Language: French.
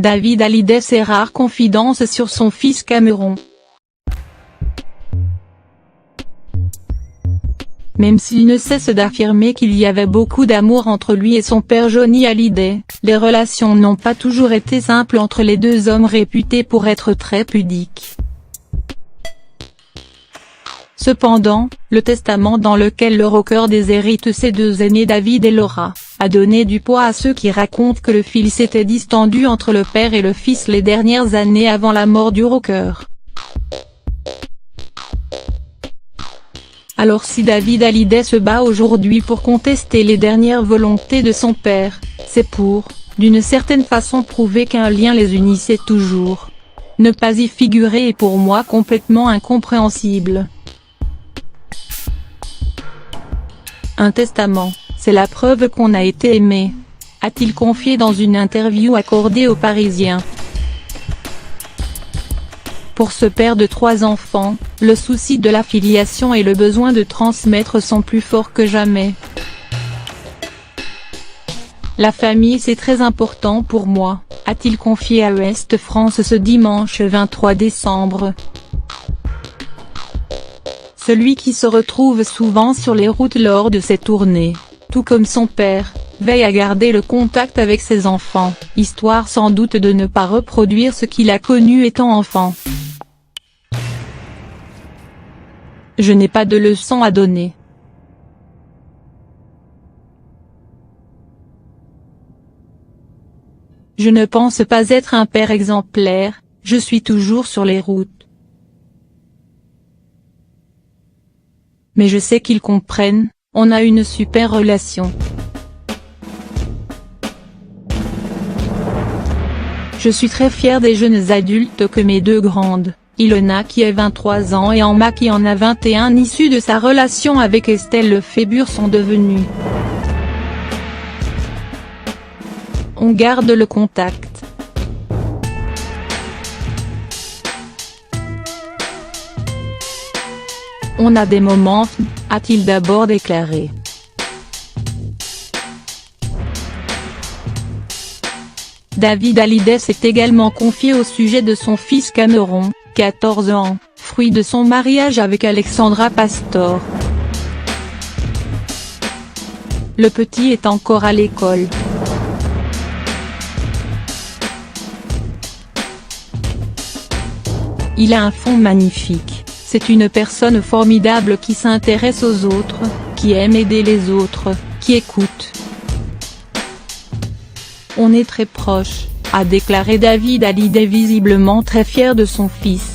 David Hallyday ses rares confidences sur son fils Cameron. Même s'il ne cesse d'affirmer qu'il y avait beaucoup d'amour entre lui et son père Johnny Hallyday, les relations n'ont pas toujours été simples entre les deux hommes réputés pour être très pudiques. Cependant, le testament dans lequel le rocker déshérite ses deux aînés David et Laura, a donné du poids à ceux qui racontent que le fil s'était distendu entre le père et le fils les dernières années avant la mort du rocker. Alors si David Hallyday se bat aujourd'hui pour contester les dernières volontés de son père, c'est pour, d'une certaine façon prouver qu'un lien les unissait toujours. Ne pas y figurer est pour moi complètement incompréhensible. Un testament, c'est la preuve qu'on a été aimé, a-t-il confié dans une interview accordée aux Parisiens. Pour ce père de 3 enfants, le souci de la filiation et le besoin de transmettre sont plus forts que jamais. La famille c'est très important pour moi, a-t-il confié à Ouest France ce dimanche 23 décembre. Celui qui se retrouve souvent sur les routes lors de ses tournées, tout comme son père, veille à garder le contact avec ses enfants, histoire sans doute de ne pas reproduire ce qu'il a connu étant enfant. Je n'ai pas de leçons à donner. Je ne pense pas être un père exemplaire, je suis toujours sur les routes. Mais je sais qu'ils comprennent, on a une super relation. Je suis très fière des jeunes adultes que mes 2 grandes, Ilona qui a 23 ans et Emma qui en a 21 issus de sa relation avec Estelle Lefébure sont devenus. On garde le contact. On a des moments, a-t-il d'abord déclaré. David Hallyday s'est également confié au sujet de son fils Cameron, 14 ans, fruit de son mariage avec Alexandra Pastor. Le petit est encore à l'école. Il a un fond magnifique. C'est une personne formidable qui s'intéresse aux autres, qui aime aider les autres, qui écoute. On est très proches, a déclaré David Hallyday visiblement très fier de son fils.